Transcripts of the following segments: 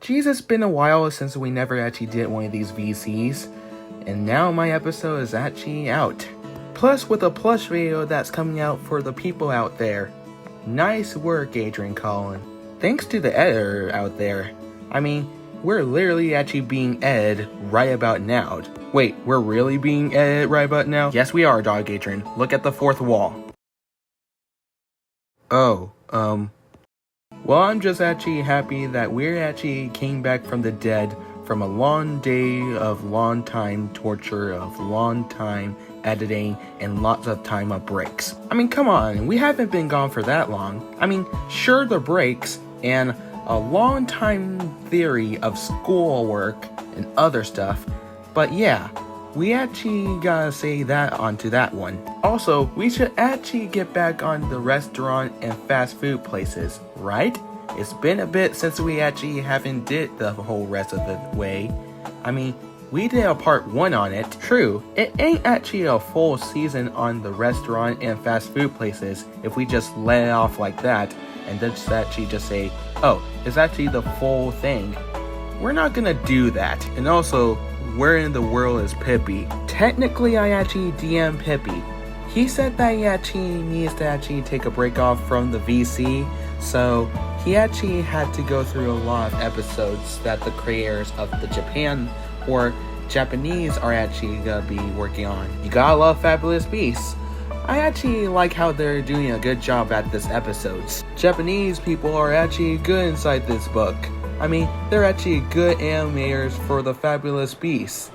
Geez, it's been a while since we never actually did one of these VCs, and now my episode is actually out. Plus with a plush video that's coming out for the people out there. Nice work, Adrian Collin. Thanks to the editor out there. I mean, we're literally actually being edited right about now. Wait, we're really being edited right about now? Yes, we are, Dog Adrian. Look at the fourth wall. Oh, well, I'm just actually happy that we actually came back from the dead from a long day of long time torture, of long time editing, and lots of time of breaks. I mean, come on, we haven't been gone for that long. I mean, sure, the breaks and a long time theory of schoolwork and other stuff, but yeah, we actually gotta say that onto that one. Also, we should actually get back on the restaurant and fast food places, right? It's been a bit since we actually haven't did the whole rest of the way. I mean, we did a part 1 on it. True, it ain't actually a full season on the restaurant and fast food places if we just let it off like that and just actually just say, oh, it's actually the full thing. We're not gonna do that. And also, where in the world is Pippi? Technically, I actually DM Pippi. He said that he actually needs to actually take a break off from the VC, so he actually had to go through a lot of episodes that the creators of the Japan or Japanese are actually gonna be working on. You gotta love Fabulous Beasts. I actually like how they're doing a good job at this episodes. Japanese people are actually good inside this book. I mean, they're actually good animators for the Fabulous Beasts.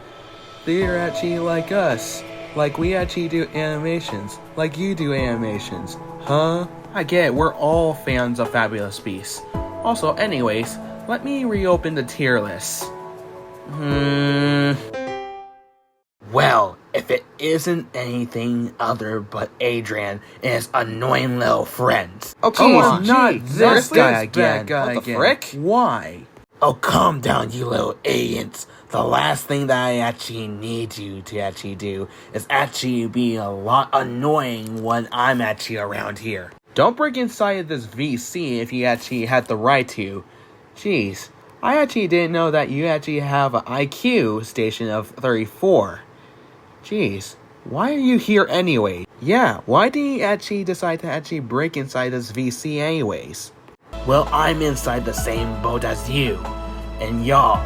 They're actually like us. Like we actually do animations. Like you do animations. Huh? I get it, we're all fans of Fabulous Beasts. Also, anyways, let me reopen the tier list. Well, if it isn't anything other but Adrian and his annoying little friends. Oh, come on, not this guy again. What the frick? Why? Oh, calm down, you little idiots. The last thing that I actually need you to actually do is actually be a lot annoying when I'm actually around here. Don't break inside this VC if you actually had the right to. Jeez, I actually didn't know that you actually have an IQ station of 34. Jeez, why are you here anyway? Yeah, why did you actually decide to actually break inside this VC anyways? Well, I'm inside the same boat as you, and y'all.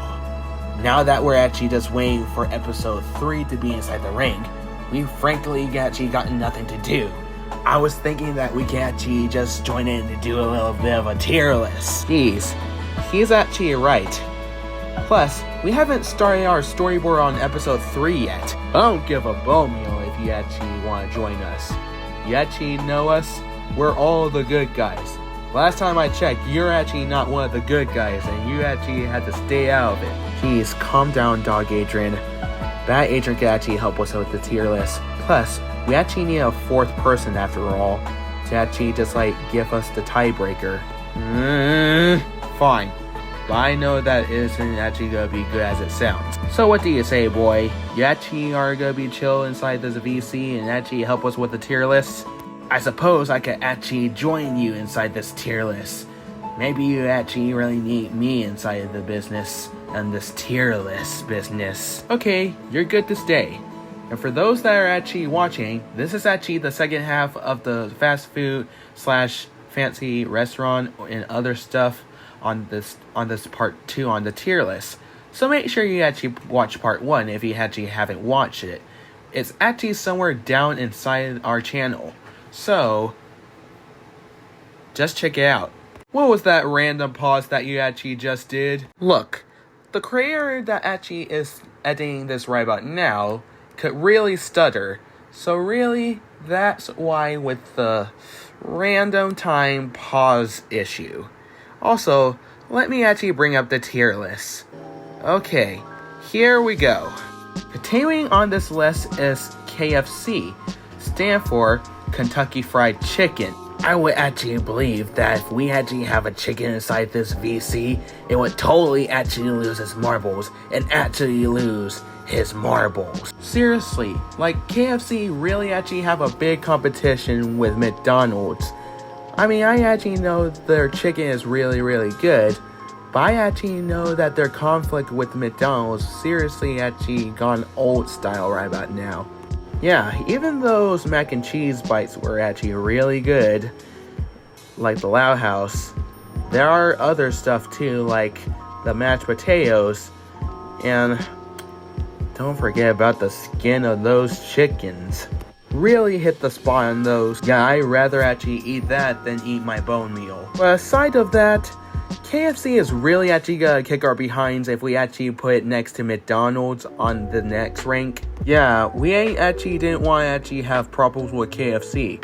Now that we're actually just waiting for episode 3 to be inside the ring, we frankly actually got nothing to do. I was thinking that we can actually just join in to do a little bit of a tier list. Jeez, he's actually right. Plus, we haven't started our storyboard on episode 3 yet. I don't give a bone meal if you actually want to join us. You actually know us? We're all the good guys. Last time I checked, you're actually not one of the good guys, and you actually had to stay out of it. Jeez, calm down, Dog Adrian. That Adrian can actually help us with the tier list. Plus, we actually need a 4th person after all, to actually just like give us the tiebreaker. Fine. But I know that it isn't actually gonna be good as it sounds. So what do you say, boy? You actually are gonna be chill inside this VC and actually help us with the tier list? I suppose I could actually join you inside this tier list. Maybe you actually really need me inside of the business and this tier list business. Okay, you're good to stay. And for those that are actually watching, this is actually the second half of the fast food / fancy restaurant and other stuff on this part 2 on the tier list. So make sure you actually watch part 1 if you actually haven't watched it. It's actually somewhere down inside our channel. So just check it out. What was that random pause that you actually just did? Look, the creator that actually is editing this right about now could really stutter. So really, that's why with the random time pause issue. Also, let me actually bring up the tier list. Okay, here we go. Continuing on this list is KFC, stand for Kentucky Fried Chicken. I would actually believe that if we actually have a chicken inside this VC, it would totally actually lose its marbles and actually lose his marbles. Seriously, like KFC really actually have a big competition with McDonald's. I mean, I actually know their chicken is really, really good, But I actually know that their conflict with McDonald's seriously actually gone old style right about now. Yeah, even those mac and cheese bites were actually really good, like the Loud House, there are other stuff too, like the mashed potatoes, and don't forget about the skin of those chickens. Really hit the spot on those. Yeah, I'd rather actually eat that than eat my bone meal. But aside of that, KFC is really actually gonna kick our behinds if we actually put it next to McDonald's on the next rank. Yeah, we didn't want to actually have problems with KFC.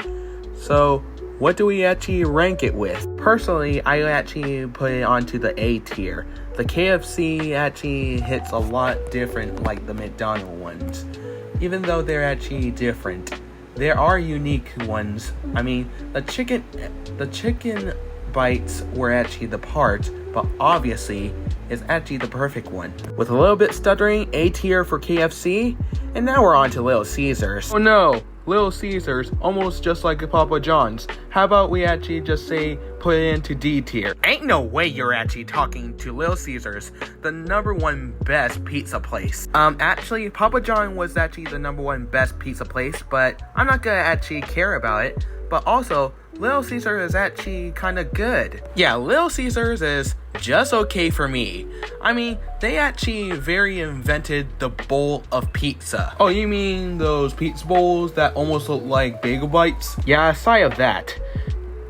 So, what do we actually rank it with? Personally, I actually put it onto the A tier. The KFC actually hits a lot different like the McDonald's ones. Even though they're actually different, there are unique ones. I mean, the chicken bites were actually the part, but obviously is actually the perfect one. With a little bit stuttering, A tier for KFC, and now we're on to Little Caesars. Oh no, Little Caesars, almost just like Papa John's. How about we actually just say put it into D tier? Ain't no way you're actually talking to Little Caesars, the #1 best pizza place. Actually, Papa John was actually the #1 best pizza place, but I'm not gonna actually care about it. But also, Little Caesars is actually kinda good. Yeah, Little Caesars is just okay for me. I mean, they actually very invented the bowl of pizza. Oh, you mean those pizza bowls that almost look like bagel bites? Yeah, aside of that,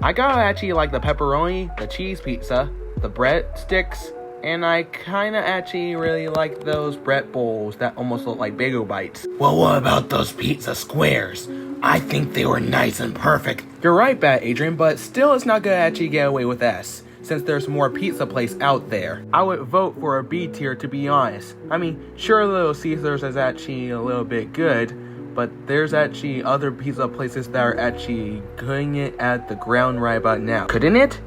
I gotta actually like the pepperoni, the cheese pizza, the breadsticks, and I kinda actually really like those bread bowls that almost look like bagel bites. Well, what about those pizza squares? I think they were nice and perfect. You're right, Adrian, but still it's not gonna actually get away with S, since there's more pizza place out there. I would vote for a B tier, to be honest. I mean, sure, Little Caesars is actually a little bit good, but there's actually other pizza places that are actually putting it at the ground right about now. Couldn't it?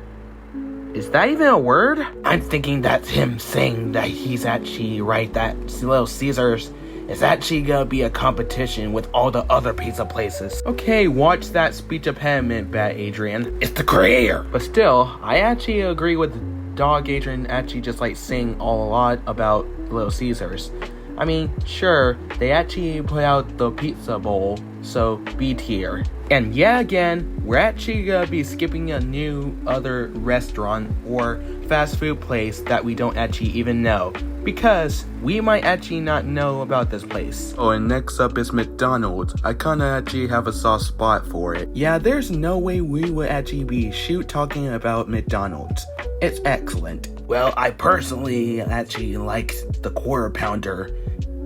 Is that even a word? I'm thinking that's him saying that he's actually right, that Little Caesars is actually gonna be a competition with all the other pizza places. Okay, watch that speech impediment, Adrian. It's the creator! But still, I actually agree with Dog Adrian actually just like saying a lot about Little Caesars. I mean, sure, they actually put out the pizza bowl, so B tier. And yeah, again, we're actually gonna be skipping a new other restaurant or fast food place that we don't actually even know, because we might actually not know about this place. Oh, and next up is McDonald's. I kinda actually have a soft spot for it. Yeah, there's no way we would actually be talking about McDonald's. It's excellent. Well, I personally actually like the quarter pounder,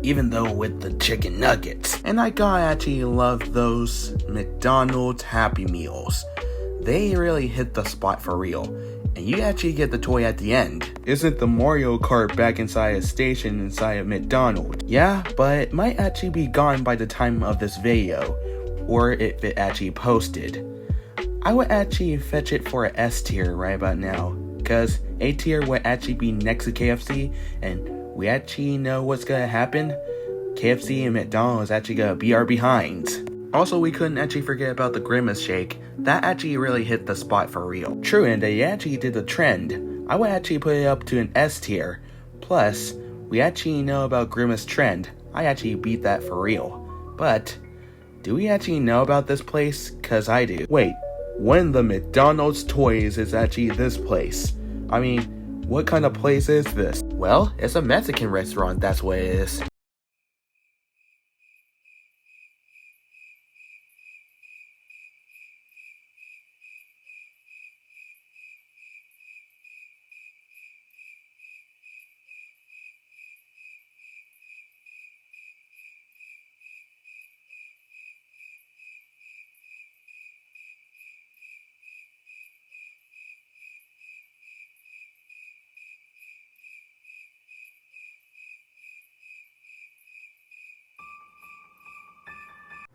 even though with the chicken nuggets. And I gotta actually love those McDonald's Happy Meals. They really hit the spot for real. And you actually get the toy at the end. Isn't the Mario Kart back inside a station inside of McDonald's? Yeah, but it might actually be gone by the time of this video, or if it actually posted. I would actually fetch it for an S tier right about now, because A tier would actually be next to KFC, and we actually know what's gonna happen. KFC and McDonald's actually gonna be our behinds. Also, we couldn't actually forget about the Grimace Shake. That actually really hit the spot for real. True, and they actually did the trend. I would actually put it up to an S tier. Plus, we actually know about Grimace Trend. I actually beat that for real. But, do we actually know about this place? Cause I do. Wait, one of the McDonald's toys is actually this place. I mean, what kind of place is this? Well, it's a Mexican restaurant, that's what it is.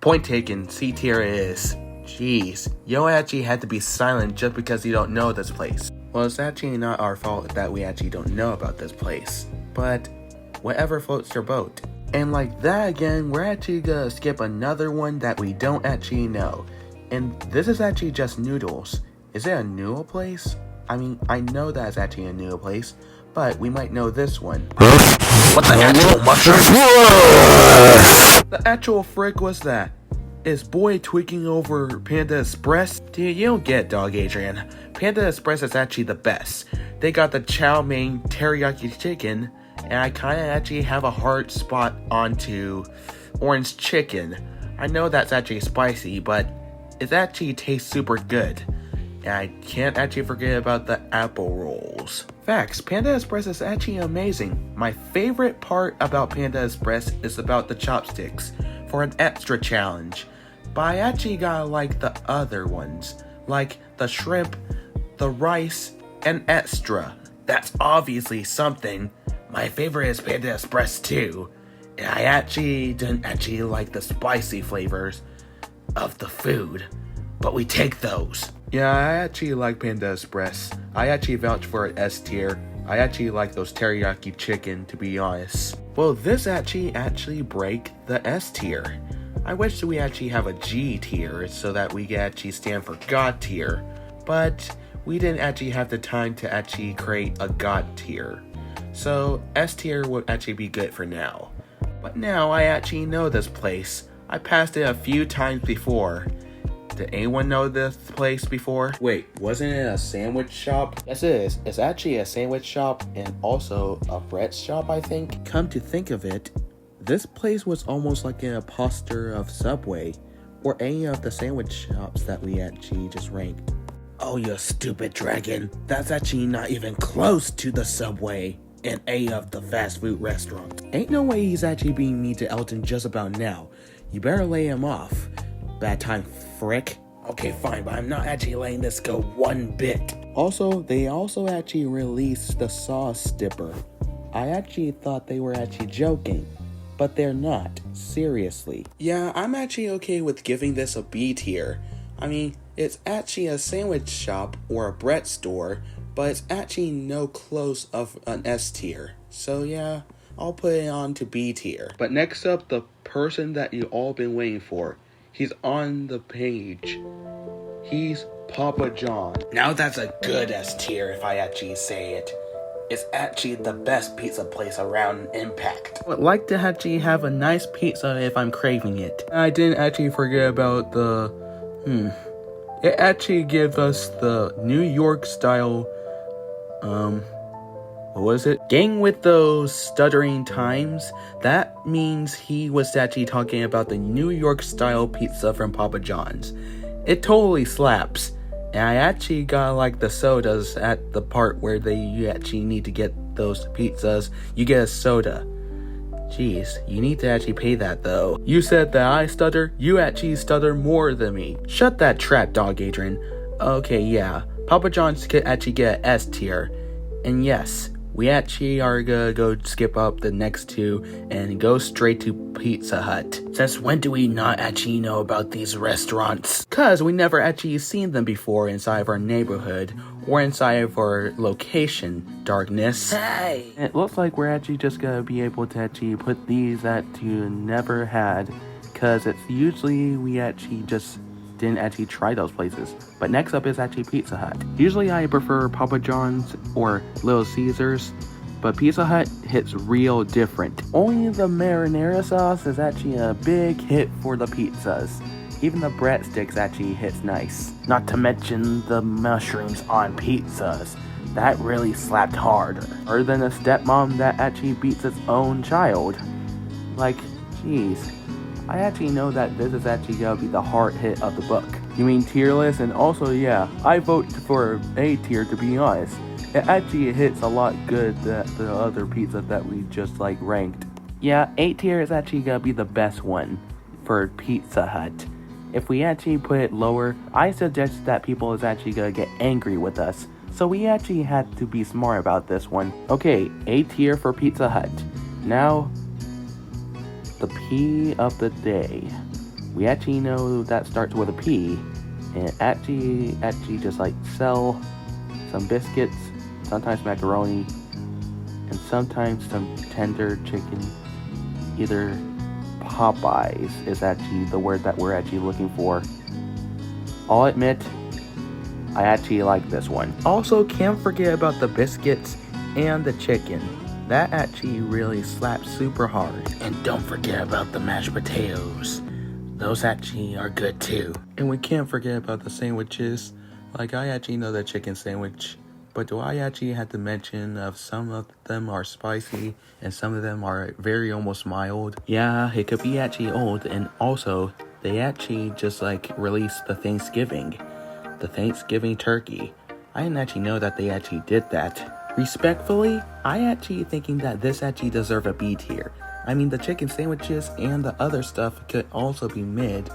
Point taken, C tier is. Jeez, yo actually had to be silent just because you don't know this place. Well, it's actually not our fault that we actually don't know about this place, but whatever floats your boat. And like that again, we're actually gonna skip another one that we don't actually know. And this is actually just noodles. Is it a noodle place? I mean, I know that it's actually a noodle place, but we might know this one. What the actual mushroom? The actual frick was that? Is boy tweaking over Panda Express? Dude, you don't get Dog Adrian. Panda Express is actually the best. They got the chow mein teriyaki chicken, and I kinda actually have a hard spot onto orange chicken. I know that's actually spicy, but it actually tastes super good. And I can't actually forget about the apple rolls. Facts, Panda Express is actually amazing. My favorite part about Panda Express is about the chopsticks for an extra challenge. But I actually gotta like the other ones, like the shrimp, the rice, and extra. That's obviously something. My favorite is Panda Express too. And I actually didn't actually like the spicy flavors of the food, but we take those. Yeah, I actually like Panda Express. I actually vouch for an S tier. I actually like those teriyaki chicken, to be honest. Well, this actually break the S tier. I wish we actually have a G tier so that we can actually stand for God tier, but we didn't actually have the time to actually create a God tier. So S tier would actually be good for now. But now I actually know this place. I passed it a few times before. Did anyone know this place before? Wait, wasn't it a sandwich shop? Yes, it is. It's actually a sandwich shop and also a bread shop, I think. Come to think of it, this place was almost like an imposter of Subway or any of the sandwich shops that we actually just ranked. Oh, you stupid dragon. That's actually not even close to the Subway and any of the fast food restaurants. Ain't no way he's actually being mean to Elton just about now. You better lay him off. Bad time, frick. Okay, fine, but I'm not actually letting this go one bit. Also, they also actually released the sauce dipper. I actually thought they were actually joking, but they're not, seriously. Yeah, I'm actually okay with giving this a B tier. I mean, it's actually a sandwich shop or a bread store, but it's actually no close of an S tier. So yeah, I'll put it on to B tier. But next up, the person that you all been waiting for. He's on the page. He's Papa John. Now that's a good S tier if I actually say it. It's actually the best pizza place around Impact. I would like to actually have a nice pizza if I'm craving it. I didn't actually forget about the... It actually gives us the New York style... What was it? Gang with those stuttering times. That means he was actually talking about the New York style pizza from Papa John's. It totally slaps. And I actually got like the sodas at the part where you actually need to get those pizzas. You get a soda. Jeez, you need to actually pay that though. You said that I stutter. You actually stutter more than me. Shut that trap, Dog Adrian. Okay, yeah. Papa John's could actually get an S tier. And yes, we actually are gonna go skip up the next two and go straight to Pizza Hut. Since when do we not actually know about these restaurants? Cause we never actually seen them before inside of our neighborhood or inside of our location, Darkness. Hey! It looks like we're actually just gonna be able to actually put these that you never had, cause it's usually we actually just didn't actually try those places. But next up is actually Pizza Hut. Usually I prefer Papa John's or Little Caesars, but Pizza Hut hits real different. Only the marinara sauce is actually a big hit for the pizzas. Even the breadsticks actually hits nice. Not to mention the mushrooms on pizzas. That really slapped harder. Harder than a stepmom that actually beats its own child. Like, jeez. I actually know that this is actually gonna be the hard hit of the book. You mean tier list? And also, yeah, I vote for A tier to be honest. It actually hits a lot good than the other pizza that we just like ranked. Yeah, A tier is actually gonna be the best one for Pizza Hut. If we actually put it lower, I suggest that people is actually gonna get angry with us. So we actually had to be smart about this one. Okay, A tier for Pizza Hut. Now, the P of the day. We actually know that starts with a P, and actually just like sell some biscuits, sometimes macaroni, and sometimes some tender chicken. Either Popeyes is actually the word that we're actually looking for. I'll admit, I actually like this one. Also, can't forget about the biscuits and the chicken. That actually really slaps super hard. And don't forget about the mashed potatoes. Those actually are good too. And we can't forget about the sandwiches. Like, I actually know the chicken sandwich, but do I actually have to mention of some of them are spicy and some of them are very almost mild? Yeah, it could be actually old, and also they actually just like released the Thanksgiving turkey. I didn't actually know that they actually did that. Respectfully, I actually thinking that this actually deserve a B tier. I mean, the chicken sandwiches and the other stuff could also be mid,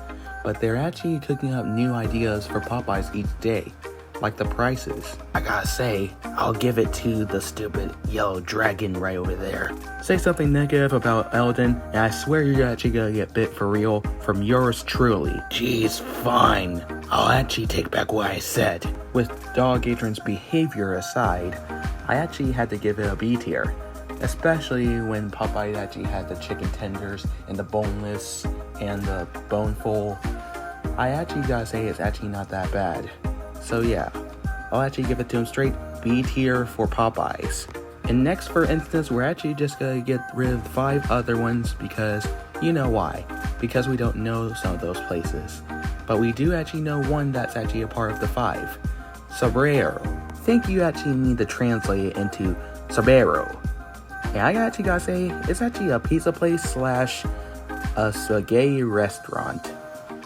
but they're actually cooking up new ideas for Popeyes each day, like the prices. I gotta say, I'll give it to the stupid yellow dragon right over there. Say something negative about Eldon, and I swear you're actually gonna get bit for real from yours truly. Jeez, fine. I'll actually take back what I said. With Dog Adrian's behavior aside, I actually had to give it a B tier. Especially when Popeye actually had the chicken tenders and the boneless and the boneful. I actually gotta say it's actually not that bad. So yeah, I'll actually give it to him straight B tier for Popeyes. And next, for instance, we're actually just gonna get rid of 5 other ones because, you know why? Because we don't know some of those places. But we do actually know one that's actually a part of the 5. Sombrero. Think you actually need to translate it into Sombrero. And I actually gotta say, it's actually a pizza place slash a spaghetti restaurant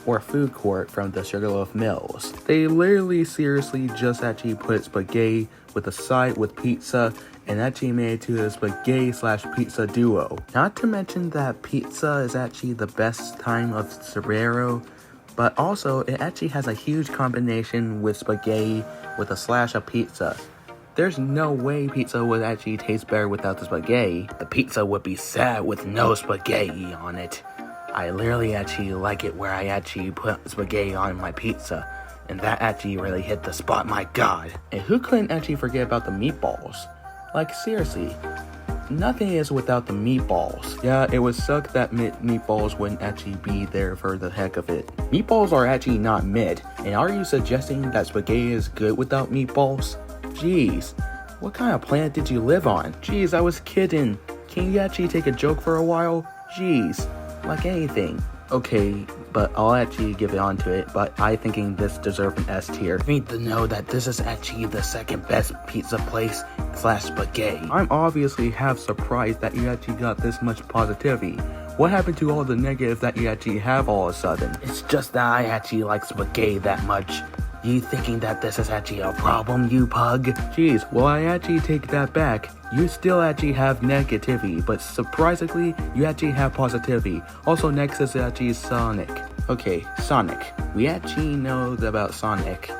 or food court from the Sugarloaf Mills. They literally seriously just actually put spaghetti with a side with pizza and actually made it to a spaghetti slash pizza duo. Not to mention that pizza is actually the best time of Sombrero, but also it actually has a huge combination with spaghetti with a slash of pizza. There's no way pizza would actually taste better without the spaghetti. The pizza would be sad with no spaghetti on it. I literally actually like it where I actually put spaghetti on my pizza. And that actually really hit the spot, my god. And who couldn't actually forget about the meatballs? Like, seriously, nothing is without the meatballs. Yeah, it would suck that meatballs wouldn't actually be there for the heck of it. Meatballs are actually not mid. And are you suggesting that spaghetti is good without meatballs? Jeez, what kind of planet did you live on? Jeez, I was kidding. Can you actually take a joke for a while? Jeez, like anything. Okay, but I'll actually give it on to it, but I thinking this deserves an S tier. You need to know that this is actually the second best pizza place slash spaghetti. I'm obviously half surprised that you actually got this much positivity. What happened to all the negative that you actually have all of a sudden? It's just that I actually like spaghetti that much. You thinking that this is actually a problem, you pug? Jeez, well, I actually take that back. You still actually have negativity, but surprisingly, you actually have positivity. Also, next is actually Sonic. Okay, Sonic. We actually know about Sonic.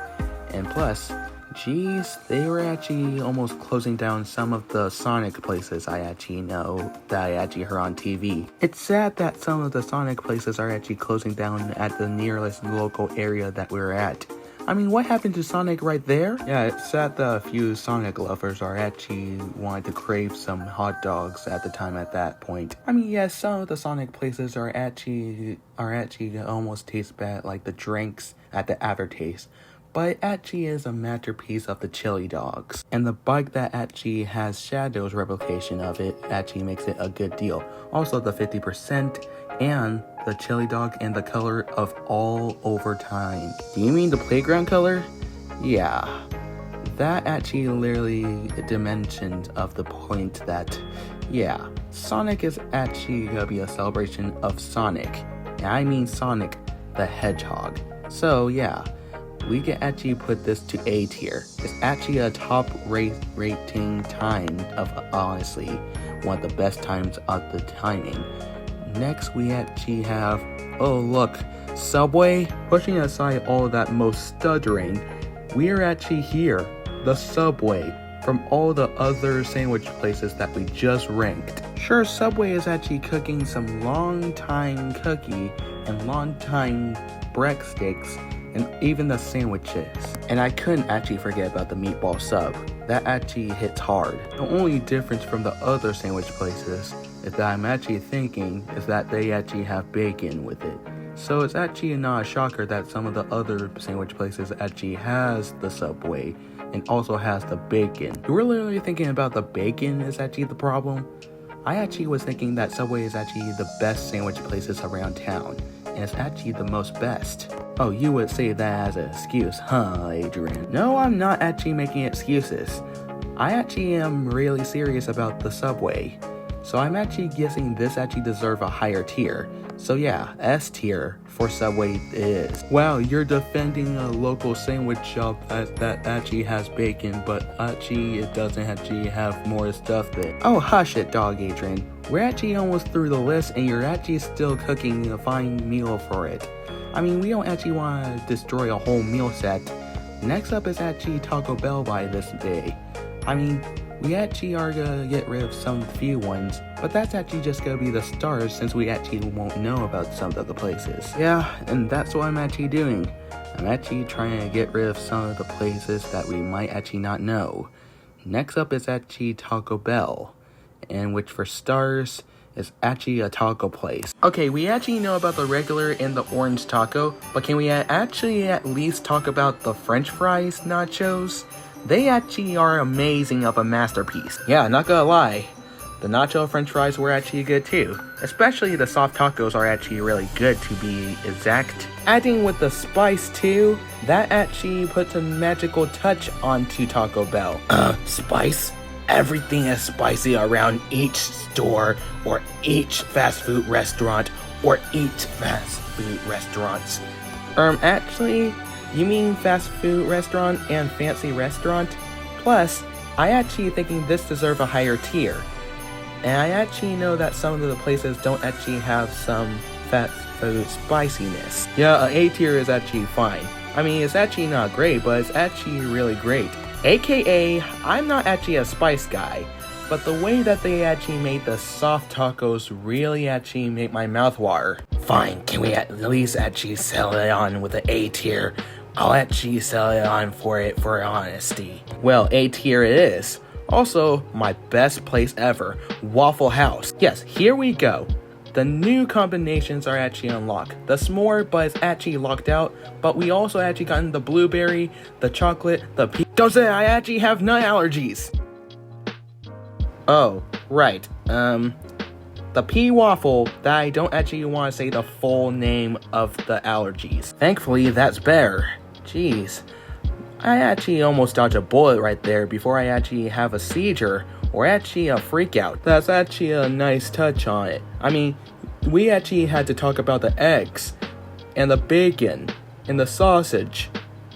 And plus, geez, they were actually almost closing down some of the Sonic places I actually know that I actually heard on TV. It's sad that some of the Sonic places are actually closing down at the nearest local area that we're at. I mean, what happened to Sonic right there? Yeah, it's sad that a few Sonic lovers are actually wanting to crave some hot dogs at the time at that point. I mean, yes, some of the Sonic places are actually almost taste bad, like the drinks at the aftertaste. But it actually is a masterpiece of the chili dogs. And the bike that actually has Shadow's replication of it actually makes it a good deal. Also, the 50% and the chili dog and the color of all over time. Do you mean the playground color? Yeah. That actually literally dimensions of the point that, yeah, Sonic is actually gonna be a celebration of Sonic. And I mean Sonic the Hedgehog. So, yeah. We can actually put this to A tier. It's actually a top rating time of honestly one of the best times of the timing. Next we actually have, oh look, Subway. Pushing aside all that most stuttering, we are actually here, the Subway, from all the other sandwich places that we just ranked. Sure, Subway is actually cooking some long time cookie and long time breadsticks and even the sandwiches. And I couldn't actually forget about the meatball sub. That actually hits hard. The only difference from the other sandwich places is that I'm actually thinking is that they actually have bacon with it. So it's actually not a shocker that some of the other sandwich places actually has the Subway and also has the bacon. You were literally thinking about the bacon is actually the problem? I actually was thinking that Subway is actually the best sandwich places around town, and it's actually the most best. Oh, you would say that as an excuse, huh, Adrian? No, I'm not actually making excuses. I actually am really serious about the Subway. So I'm actually guessing this actually deserves a higher tier. So yeah, S tier for Subway it is. Wow, you're defending a local sandwich shop that actually has bacon, but actually it doesn't actually have more stuff than. Oh, hush it, dog Adrian. We're actually almost through the list and you're actually still cooking a fine meal for it. I mean, we don't actually want to destroy a whole meal set. Next up is actually Taco Bell by this day. I mean, we actually are gonna get rid of some few ones, but that's actually just gonna be the stars since we actually won't know about some of the places. Yeah, and that's what I'm actually doing. I'm actually trying to get rid of some of the places that we might actually not know. Next up is actually Taco Bell, and which for stars is actually a taco place. Okay, we actually know about the regular and the orange taco, but can we actually at least talk about the French fries nachos? They actually are amazing of a masterpiece. Yeah, not gonna lie, the nacho french fries were actually good too. Especially the soft tacos are actually really good to be exact. Adding with the spice too, that actually puts a magical touch onto Taco Bell. Spice? Everything is spicy around each store or each fast food restaurant or each fast food restaurants. Actually, you mean fast food restaurant and fancy restaurant? Plus, I actually thinking this deserve a higher tier. And I actually know that some of the places don't actually have some fast food spiciness. Yeah, an A tier is actually fine. I mean, it's actually not great, but it's actually really great. AKA, I'm not actually a spice guy, but the way that they actually made the soft tacos really actually made my mouth water. Fine, can we at least actually sell it on with an A tier? I'll actually sell it on for it for honesty. Well, A tier it is. Also, my best place ever, Waffle House. Yes, here we go. The new combinations are actually unlocked. The s'more, but it's actually locked out. But we also actually gotten the blueberry, the chocolate, the pea. Don't say I actually have nut allergies. Oh, right. The pea waffle that I don't actually want to say the full name of the allergies. Thankfully, that's better. Jeez. I actually almost dodged a bullet right there before I actually have a seizure or actually a freak out. That's actually a nice touch on it. I mean, we actually had to talk about the eggs and the bacon and the sausage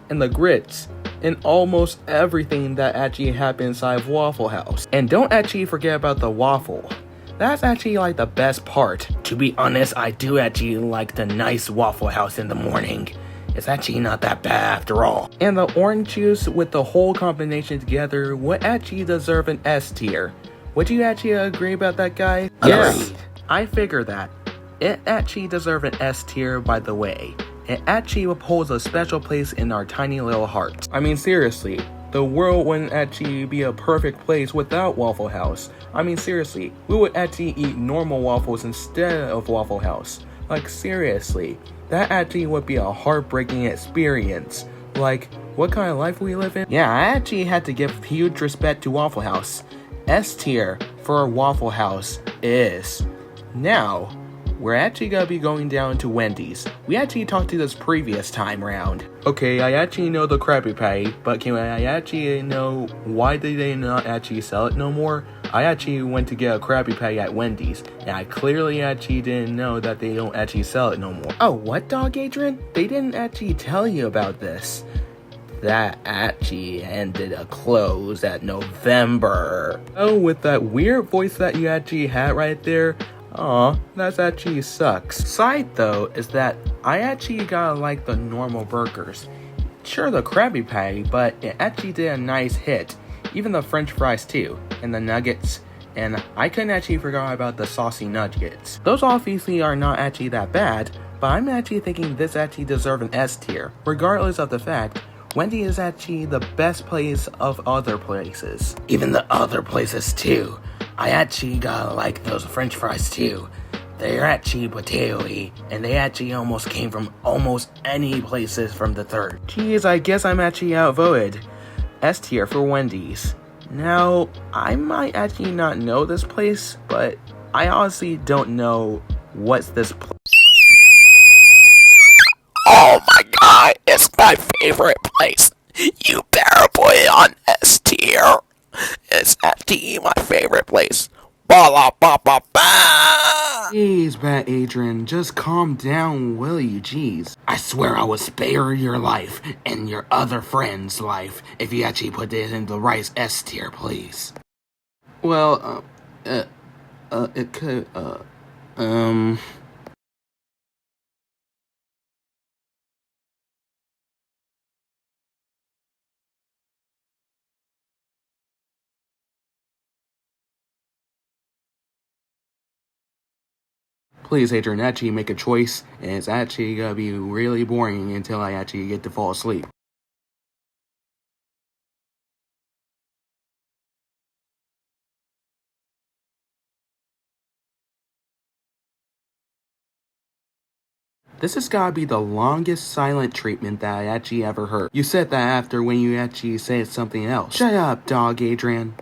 and the grits and almost everything that actually happened inside of Waffle House. And don't actually forget about the waffle. That's actually like the best part. To be honest, I do actually like the nice Waffle House in the morning. It's actually not that bad after all. And the orange juice with the whole combination together would actually deserve an S tier. Would you actually agree about that, guy? Yes, I figure that. It actually deserves an S tier, by the way. It actually holds a special place in our tiny little hearts. I mean, seriously, the world wouldn't actually be a perfect place without Waffle House. I mean, seriously, we would actually eat normal waffles instead of Waffle House. Like, seriously. That actually would be a heartbreaking experience. Like, what kind of life we live in? Yeah, I actually had to give huge respect to Waffle House. S tier for Waffle House is. Now, we're actually gonna be going down to Wendy's. We actually talked to this previous time round. Okay, I actually know the Krabby Patty, but can I actually know why did they not actually sell it no more? I actually went to get a Krabby Patty at Wendy's, and I clearly actually didn't know that they don't actually sell it no more. Oh, what, dog Adrian? They didn't actually tell you about this. That actually ended a close at November. Oh, with that weird voice that you actually had right there, aw, that actually sucks. Side though is that I actually gotta like the normal burgers. Sure, the Krabby Patty, but it actually did a nice hit. Even the French fries too, and the nuggets, and I couldn't actually forget about the saucy nuggets. Those obviously are not actually that bad, but I'm actually thinking this actually deserves an S tier, regardless of the fact Wendy is actually the best place of other places. Even the other places too. I actually gotta like those French fries too. They're actually potato-y, and they actually almost came from almost any places from the third. Geez, I guess I'm actually outvoted. S tier for Wendy's. Now, I might actually not know this place, but I honestly don't know what's this place. Oh my god, it's my favorite place. You better put it on S tier. It's actually my favorite place. Ba la ba ba ba. Jeez, Bat Adrian, just calm down, will you? Jeez. I swear I will spare your life and your other friend's life if you actually put it in the right S tier, please. Well, it could, Please, Adrian, actually make a choice, and it's actually gonna be really boring until I actually get to fall asleep. This has gotta be the longest silent treatment that I actually ever heard. You said that after when you actually said something else. Shut up, dog, Adrian.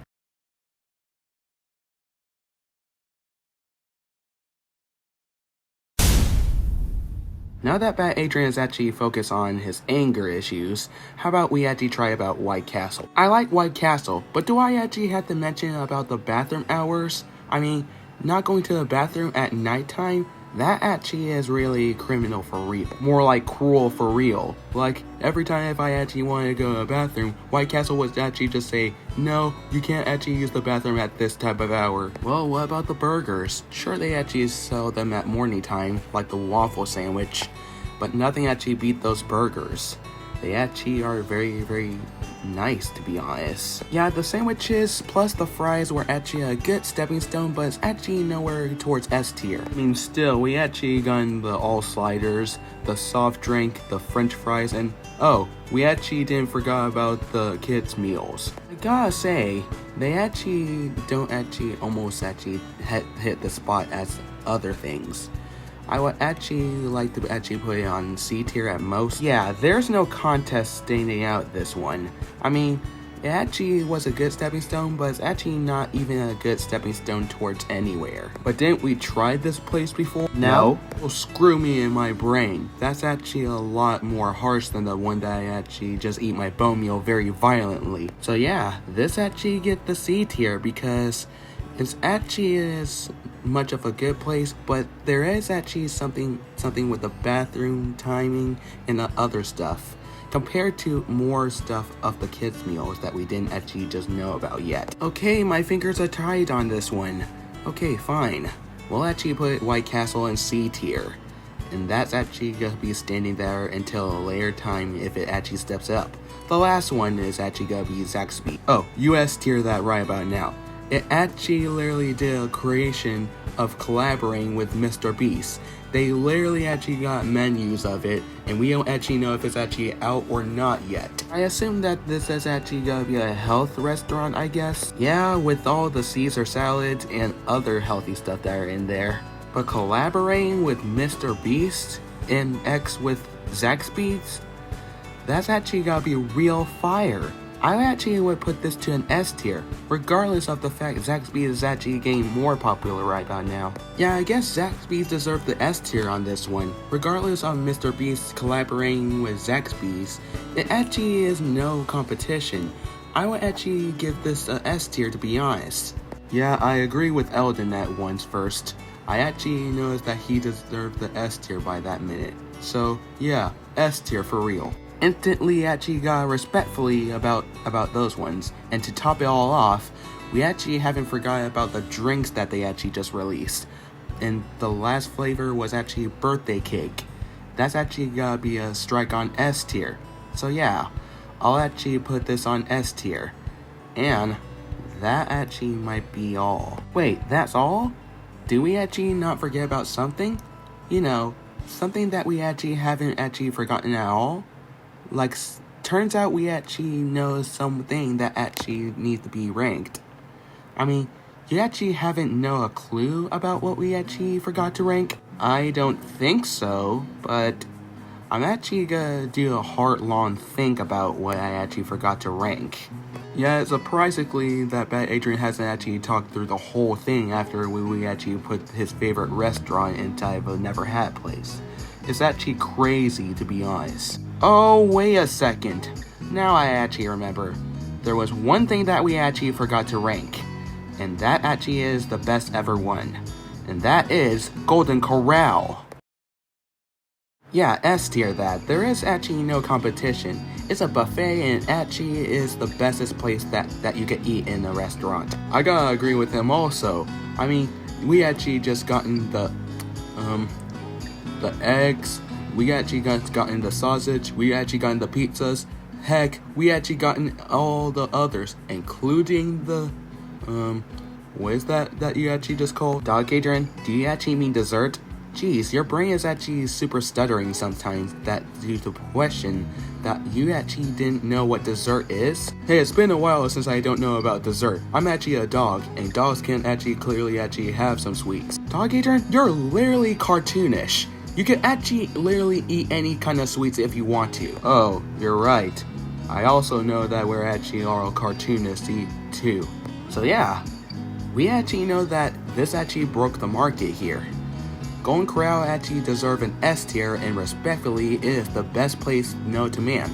Now that Bat Adrian is actually focused on his anger issues, how about we actually try about White Castle? I like White Castle, but do I actually have to mention about the bathroom hours? I mean, not going to the bathroom at nighttime? That actually is really criminal for real. More like cruel for real. Like, every time if I actually wanted to go to the bathroom, White Castle would actually just say, no, you can't actually use the bathroom at this type of hour. Well, what about the burgers? Sure, they actually sell them at morning time, like the waffle sandwich, but nothing actually beat those burgers. They actually are very, very nice, to be honest. Yeah, the sandwiches plus the fries were actually a good stepping stone, but it's actually nowhere towards S tier. I mean, still, we actually got the all sliders, the soft drink, the french fries, and oh, we actually didn't forget about the kids' meals. I gotta say, they actually don't actually almost actually hit the spot as other things. I would actually like to actually put it on C tier at most. Yeah, there's no contest standing out this one. I mean, it actually was a good stepping stone, but it's actually not even a good stepping stone towards anywhere. But didn't we try this place before? No. Well, screw me in my brain. That's actually a lot more harsh than the one that I actually just eat my bone meal very violently. So yeah, this actually get the C tier because it's actually is much of a good place, but there is actually something with the bathroom timing and the other stuff compared to more stuff of the kids meals that we didn't actually just know about yet. Okay, my fingers are tied on this one. Okay, fine. We'll actually put White Castle in C tier, and that's actually gonna be standing there until a later time if it actually steps up. The last one is actually gonna be Zaxby. Oh, US tier that right about now. It actually literally did a creation of collaborating with Mr. Beast. They literally actually got menus of it, and we don't actually know if it's actually out or not yet. I assume that this is actually gonna be a health restaurant, I guess. Yeah, with all the Caesar salads and other healthy stuff that are in there. But collaborating with Mr. Beast and X with Zaxby's, that's actually gotta be real fire. I actually would put this to an S tier, regardless of the fact Zaxby's is actually getting more popular right about now. Yeah, I guess Zaxby's deserved the S tier on this one. Regardless of Mr. Beast collaborating with Zaxby's, it actually is no competition. I would actually give this a S tier, to be honest. Yeah, I agree with Eldon at once first. I actually noticed that he deserved the S tier by that minute. So yeah, S tier for real. Instantly actually got respectfully about those ones. And to top it all off, we actually haven't forgotten about the drinks that they actually just released. And the last flavor was actually birthday cake. That's actually gotta be a strike on S tier. So yeah, I'll actually put this on S tier. And that actually might be all. Wait, that's all? Do we actually not forget about something? You know, something that we actually haven't actually forgotten at all? Like, turns out we actually know something that actually needs to be ranked. I mean, you actually haven't know a clue about what we actually forgot to rank? I don't think so, but I'm actually gonna do a heart-long think about what I actually forgot to rank. Yeah, surprisingly that Bad Adrian hasn't actually talked through the whole thing after we actually put his favorite restaurant inside of a never had place. It's actually crazy, to be honest. Oh, wait a second. Now I actually remember. There was one thing that we actually forgot to rank, and that actually is the best ever one, and that is Golden Corral. Yeah, S tier that. There is actually no competition. It's a buffet and actually is the bestest place that you can eat in a restaurant. I gotta agree with him also. I mean, we actually just gotten the eggs, we actually gotten the sausage, we actually gotten the pizzas. Heck, we actually gotten all the others, including the what is that you actually just called? Dog Adrian, do you actually mean dessert? Jeez, your brain is actually super stuttering sometimes that due to question that you actually didn't know what dessert is? Hey, it's been a while since I don't know about dessert. I'm actually a dog, and dogs can actually clearly have some sweets. Dog Adrian, you're literally cartoonish. You can actually literally eat any kind of sweets if you want to. Oh, you're right. I also know that we're actually all cartoonists too. So yeah, we actually know that this actually broke the market here. Golden Corral actually deserve an S tier and respectfully is the best place known to man.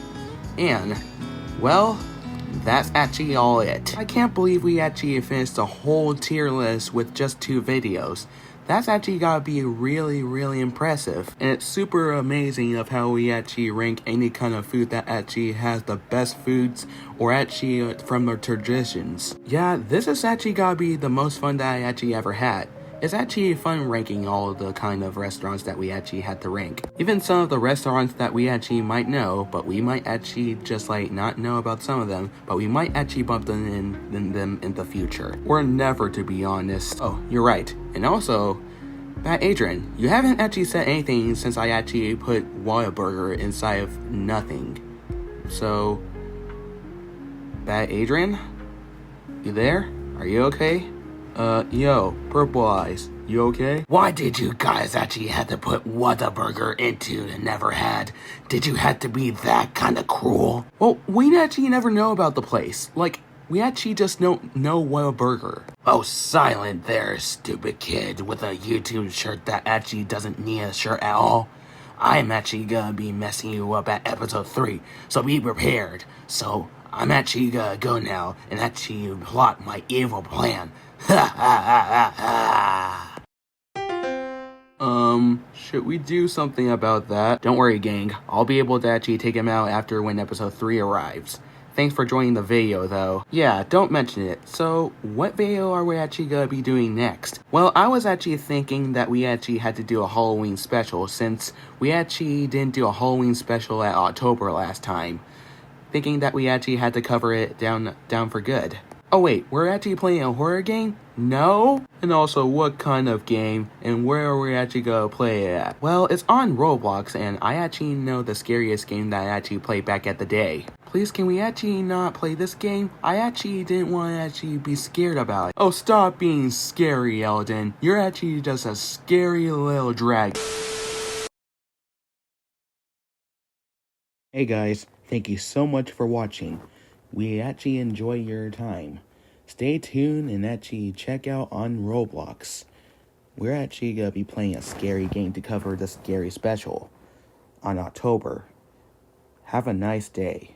And, well, that's actually all it. I can't believe we actually finished the whole tier list with just 2 videos. That's actually gotta be really impressive. And it's super amazing of how we actually rank any kind of food that actually has the best foods or actually from their traditions. Yeah, this is actually gotta be the most fun that I actually ever had. It's actually fun ranking all of the kind of restaurants that we actually had to rank. Even some of the restaurants that we actually might know, but we might actually just like not know about some of them, but we might actually bump them in the future. Or never, to be honest. Oh, you're right. And also, Bad Adrian, you haven't actually said anything since I actually put Whataburger inside of nothing. So, Bad Adrian? You there? Are you okay? Yo, Purple Eyes, you okay? Why did you guys actually have to put Whataburger into the never had? Did you have to be that kind of cruel? Well, we actually never know about the place. Like, we actually just don't know Whataburger. Oh, silent there, stupid kid with a YouTube shirt that actually doesn't need a shirt at all. I'm actually gonna be messing you up at episode 3, so be prepared. So, I'm actually gonna go now and actually plot my evil plan. Ha ha ha ha ha! Should we do something about that? Don't worry, gang. I'll be able to actually take him out after when episode 3 arrives. Thanks for joining the video, though. Yeah, don't mention it. So, what video are we actually gonna be doing next? Well, I was actually thinking that we actually had to do a Halloween special since we actually didn't do a Halloween special at October last time. Thinking that we actually had to cover it down for good. Oh wait, we're actually playing a horror game? No? And also, what kind of game, and where are we actually gonna play it at? Well, it's on Roblox, and I actually know the scariest game that I actually played back at the day. Please, can we actually not play this game? I actually didn't want to actually be scared about it. Oh, stop being scary, Eldon. You're actually just a scary little drag. Hey guys, thank you so much for watching. We actually enjoy your time. Stay tuned and actually check out on Roblox. We're actually going to be playing a scary game to cover the scary special on October. Have a nice day.